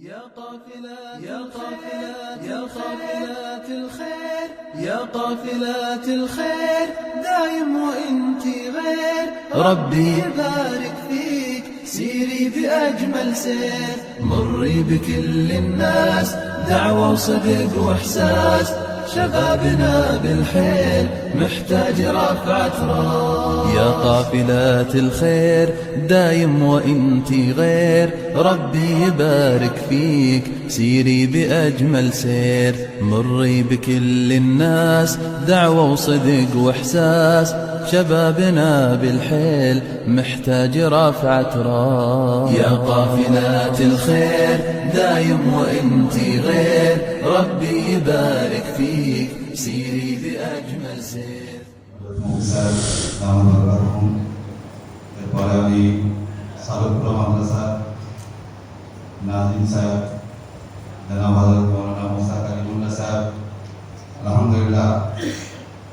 يا قافلات الخير يا قافلات الخير دايم وانتي غير ربي يبارك فيك سيري بأجمل سير مري بكل الناس دعوة وصدق وإحساس شبابنا بالحيل محتاج رفعة راس يا قافلات الخير دايم وانتي غير ربي يبارك فيك سيري بأجمل سير مري بكل الناس دعوة وصدق وإحساس شبابنا بالحيل محتاج رفعة راس يا قافلات الخير دايم وانتي غير ربي يبارك فيك سيري بأجمل سير এরপরে আমি সালুপুর মাদ্রাসা নাজিম সাহেব জনাব হযরত মাওলানা মুসা কালিমুল্লাহ সাহেব আলহামদুলিল্লাহ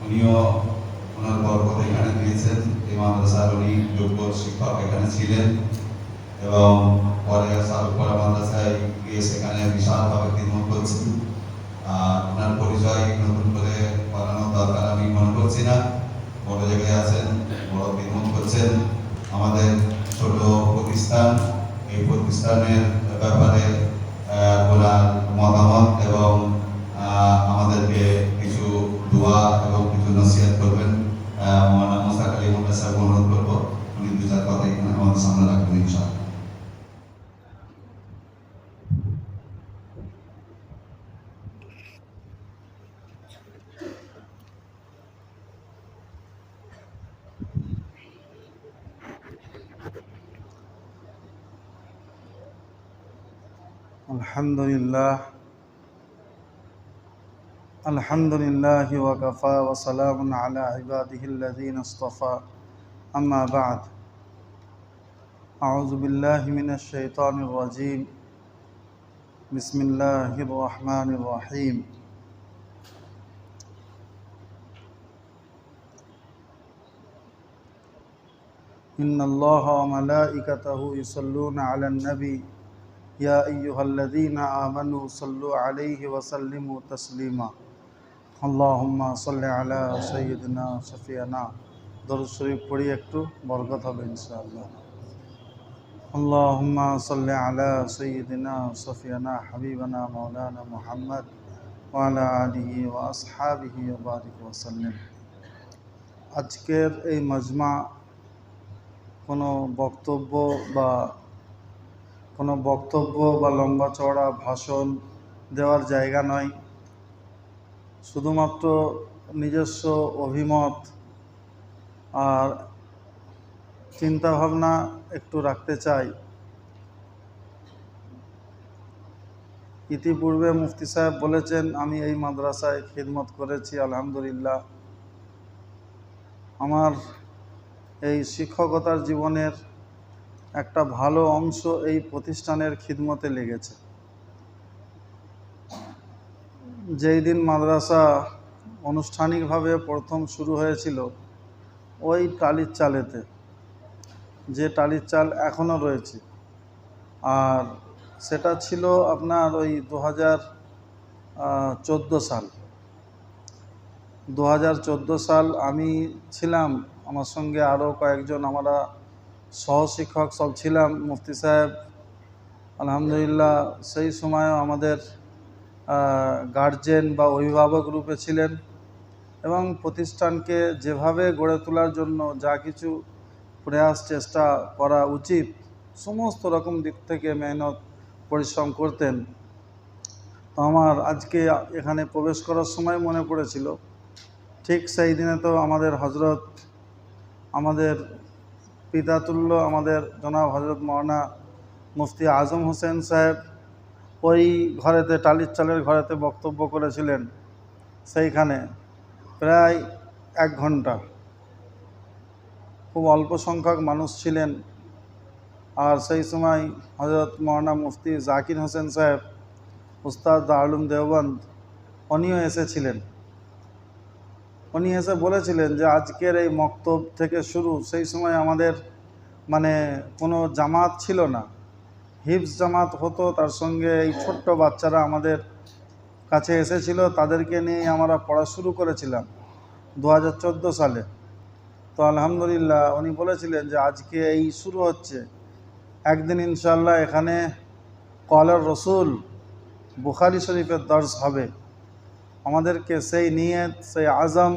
উনিও ওনার বরকত এখানে দিয়েছেন এই মাদ্রাসার উনি যোগ্য শিক্ষক এখানে ছিলেন এবং পরে সালুপুর মাদ্রাসায় গিয়ে সেখানে বিশালভাবে খিদমত করছেন আর ওনার পরিচয় নতুন করে বানানোর দরকার আমি মনে করছি না বড় জায়গায় আছেন বড় খিদমত করছেন আমাদের ছোট প্রতিষ্ঠান এই প্রতিষ্ঠানের ব্যাপারে ওনার মতামত এবং আমাদেরকে কিছু দোয়া এবং কিছু নসিহত করবেন মৌলানা মুসা কালিমুল্লাহ সাহেব অনুরোধ করবো উনি দু চার কথা এখানে আমাদের সামনে রাখবেন ইনশাআল্লাহ। الحمد لله وكفى وسلام على عباده الذين اصطفى أما بعد أعوذ بالله من الشيطان الرجيم بسم الله الرحمن الرحيم إن الله وملائكته يصلون على النبي يا أيها الذين آمنوا صلوا عليه وسلموا تسليما اللهم صل على سيدنا شفيعنا দরুদ শরীফ পড়ি একটু বরকত হবে ইনশাআল্লাহ اللهم صل على سيدنا شفيعنا حبيبنا مولانا محمد وعلى آله وأصحابه وبارك وسلم আজকের এই মাজমা কোনো বক্তব্য বা লম্বা চওড়া ভাষণ দেওয়ার জায়গা নয় শুধুমাত্র নিজস্ব অভিমত আর চিন্তাভাবনা একটু রাখতে চাই। ইতিপূর্বে মুফতি সাহেব বলেছেন আমি এই মাদ্রাসায় খিদমত করেছি আলহামদুলিল্লাহ। আমার এই শিক্ষকতার জীবনের একটা ভালো অংশ এই প্রতিষ্ঠানের খিদমতে লেগেছে। যেই দিন মাদ্রাসা আনুষ্ঠানিকভাবে প্রথম শুরু হয়েছিল ওই টালির চালেতে, যে টালির চাল এখনও রয়েছে, আর সেটা ছিল আপনার ওই 2014 সাল। 2014 সাল আমি ছিলাম, আমার সঙ্গে আরও কয়েকজন আমরা সহশিক্ষক সব ছিলাম। মুফতি সাহেব আলহামদুলিল্লাহ সেই সময়ও আমাদের গার্জেন বা অভিভাবক রূপে ছিলেন এবং প্রতিষ্ঠানকে যেভাবে গড়ে তোলার জন্য যা কিছু প্রয়াস চেষ্টা করা উচিত সমস্ত রকম দিক থেকে মেহনত পরিশ্রম করতেন। তো আমার আজকে এখানে প্রবেশ করার সময় মনে পড়েছিল ঠিক সেই দিনে তো আমাদের হজরত, আমাদের পিতাতুল্য, আমাদের জনাব হজরত মাওলানা মুফতি আজম হোসেন সাহেব ওই ঘরেতে, টালির চালের ঘরেতে বক্তব্য করেছিলেন। সেইখানে প্রায় 1 ঘন্টা, খুব অল্প সংখ্যক মানুষ ছিলেন। আর সেই সময় হজরত মাওলানা মুফতি জাকির হোসেন সাহেব উস্তাদ দারুল উলুম দেওবন্দ উনিও এসেছিলেন। উনি এসে বলেছিলেন যে আজকের এই মক্তব থেকে শুরু, সেই সময় আমাদের কোনো জামাত ছিল না, হিফজ জামাত হতো, তার সঙ্গে এই ছোট্ট বাচ্চারা আমাদের কাছে এসেছিল, তাদেরকে নিয়ে আমরা পড়া শুরু করেছিলাম 2014 সালে। তো আলহামদুলিল্লাহ উনি বলেছিলেন যে আজকে এই শুরু হচ্ছে, একদিন ইনশাআল্লাহ এখানে কওলার রসুল বুখারী শরীফের দর্স হবে। আমাদেরকে সেই নিয়ত, সেই আজম,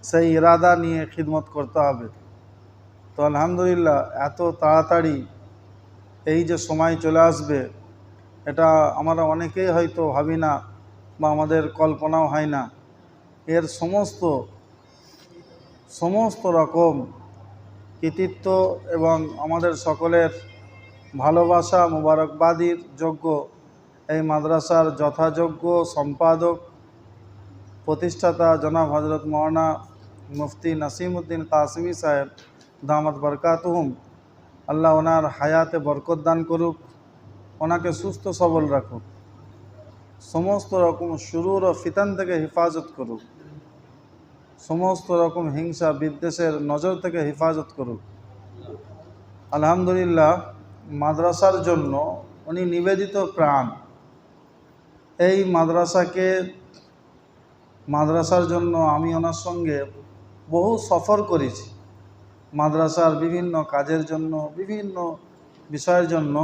সেই ইরাদা নিয়ে খিদমত করতে হবে। তো আলহামদুলিল্লাহ এত তাড়াতাড়ি এই যে সময় চলে আসবে, এটা আমরা অনেকেই হয়তো ভাবি না বা আমাদের কল্পনাও হয় না। এর সমস্ত রকম কৃতিত্ব এবং আমাদের সকলের ভালোবাসা মুবারকবাদির যোগ্য এই মাদ্রাসার যথাযোগ্য সম্পাদক প্রতিষ্ঠাতা জনাব হজরত মৌলানা মুফতি নাসিমউদ্দিন কাসিমি সাহেব দামাত বরকাতুহুম। আল্লাহ ওনার হায়াতে বরকত দান করুক, ওনাকে সুস্থ সবল রাখুক, সমস্ত রকম শুরুর ও ফিতান থেকে হেফাজত করুক, সমস্ত রকম হিংসা বিদ্বেষের নজর থেকে হেফাজত করুক। আলহামদুলিল্লাহ মাদ্রাসার জন্য উনি নিবেদিত প্রাণ। এই মাদ্রাসার জন্য আমি ওনার সঙ্গে বহু সফর করেছি, মাদ্রাসার বিভিন্ন কাজের জন্য, বিভিন্ন বিষয়ের জন্য।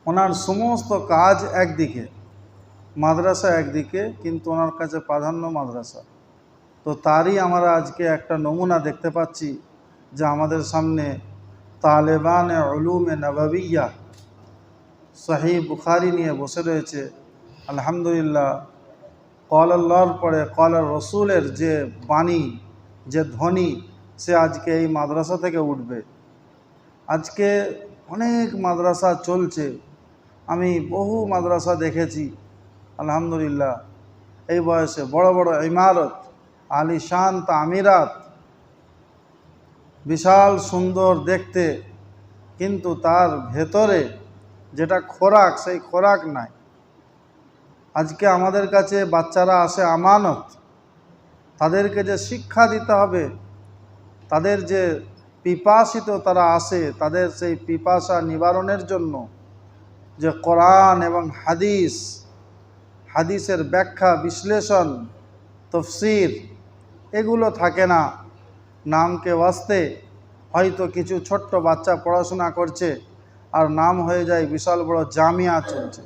ওনার সমস্ত কাজ একদিকে, মাদ্রাসা একদিকে, কিন্তু ওনার কাছে প্রাধান্য মাদ্রাসা। তো তারই আমরা আজকে একটা নমুনা দেখতে পাচ্ছি যে আমাদের সামনে তালেবানে উলুমে নববিয়া সহিহ বুখারী নিয়ে বসে রয়েছে। আলহামদুলিল্লাহ কওল আল্লাহর পরে কওল রসুলের যে বাণী, যে ধ্বনি, সে আজকে এই মাদ্রাসা থেকে উঠবে। আজকে অনেক মাদ্রাসা চলছে, আমি বহু মাদ্রাসা দেখেছি। আলহামদুলিল্লাহ এই বয়সে বড় বড় ইমারত, আলিশান তামিরাত, বিশাল সুন্দর দেখতে, কিন্তু তার ভেতরে যেটা খোরাক, সেই খোরাক নাই। আজকে আমাদের কাছে বাচ্চারা আসে আমানত, তাদেরকে যে শিক্ষা দিতে হবে, তাদের যে পিপাসিত তারা আসে, তাদের সেই পিপাসা নিবারণের জন্য যে কোরআন এবং হাদিসের ব্যাখ্যা, বিশ্লেষণ, তফসির এগুলো থাকে না। নামকে ওয়াস্তে হয়তো কিছু ছোট্ট বাচ্চা পড়াশোনা করছে, আর নাম হয়ে যায় বিশাল বড় জামিয়া চলছে,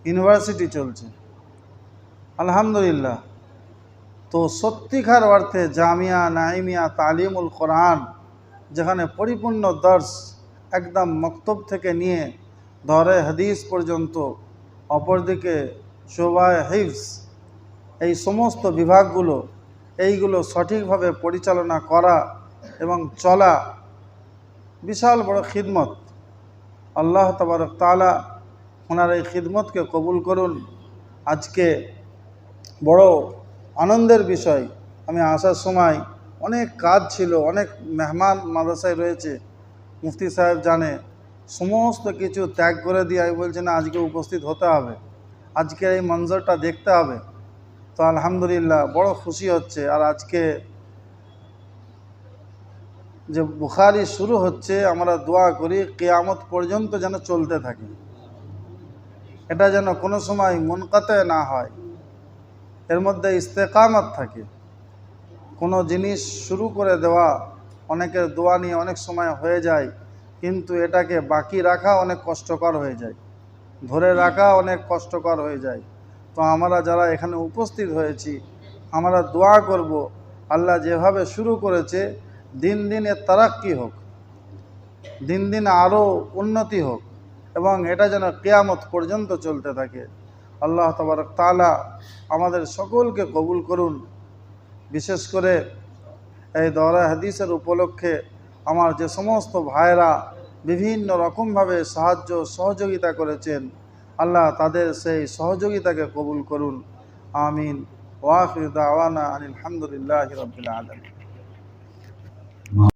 ইউনিভার্সিটি চলছে। আলহামদুলিল্লাহ। তো সত্যিকার অর্থে জামিয়া নাইমিয়া তালিমুল কোরআন, যেখানে পরিপূর্ণ দর্স একদম মক্তব থেকে নিয়ে দরে হাদিস পর্যন্ত, অপরদিকে শোবায় হিফজ, এই সমস্ত বিভাগগুলো, এইগুলো সঠিকভাবে পরিচালনা করা এবং চলা বিশাল বড় খিদমত। আল্লাহ তাবারক তাআলা ওনার এই খিদমতকে কবুল করুন। আজকে বড় আনন্দের বিষয়, আমি আসার সময় অনেক কাজ ছিল, অনেক মেহমান মাদ্রাসায় রয়েছে, মুফতি সাহেব জানে, সমস্ত কিছু ত্যাগ করে দিয়ে আমি বলছি না, আজকে উপস্থিত হতে হবে, আজকে এই মঞ্জরটা দেখতে হবে। তো আলহামদুলিল্লাহ বড় খুশি হচ্ছে। আর আজকে যে বুখারী শুরু হচ্ছে, আমরা দোয়া করি কিয়ামত পর্যন্ত যেন চলতে থাকে, এটা যেন কোনো সময় মুনকাতে না হয়, এর মধ্যে ইস্তেকামত থাকে। কোনো জিনিস শুরু করে দেওয়া অনেকের দোয়া নিয়ে অনেক সময় হয়ে যায়, কিন্তু এটাকে বাকি রাখা অনেক কষ্টকর হয়ে যায়, ধরে রাখা অনেক কষ্টকর হয়ে যায়। তো আমরা যারা এখানে উপস্থিত হয়েছি, আমরা দোয়া করব আল্লাহ যেভাবে শুরু করেছে দিন দিন এর তারাক্কি হোক, দিন দিন আরও উন্নতি হোক, এবং এটা যেন কিয়ামত পর্যন্ত চলতে থাকে। আল্লাহ তাবারক তাআলা আমাদের সকলকে কবুল করুন। বিশেষ করে এই দওরা হাদিসের উপলক্ষে আমার যে সমস্ত ভাইরা বিভিন্ন রকমভাবে সাহায্য সহযোগিতা করেছেন, আল্লাহ তাদের সেই সহযোগিতাকে কবুল করুন। আমিন। ওয়া আখিরু দাওয়ানা আনিল হামদুলিল্লাহি রাব্বিল আলামিন।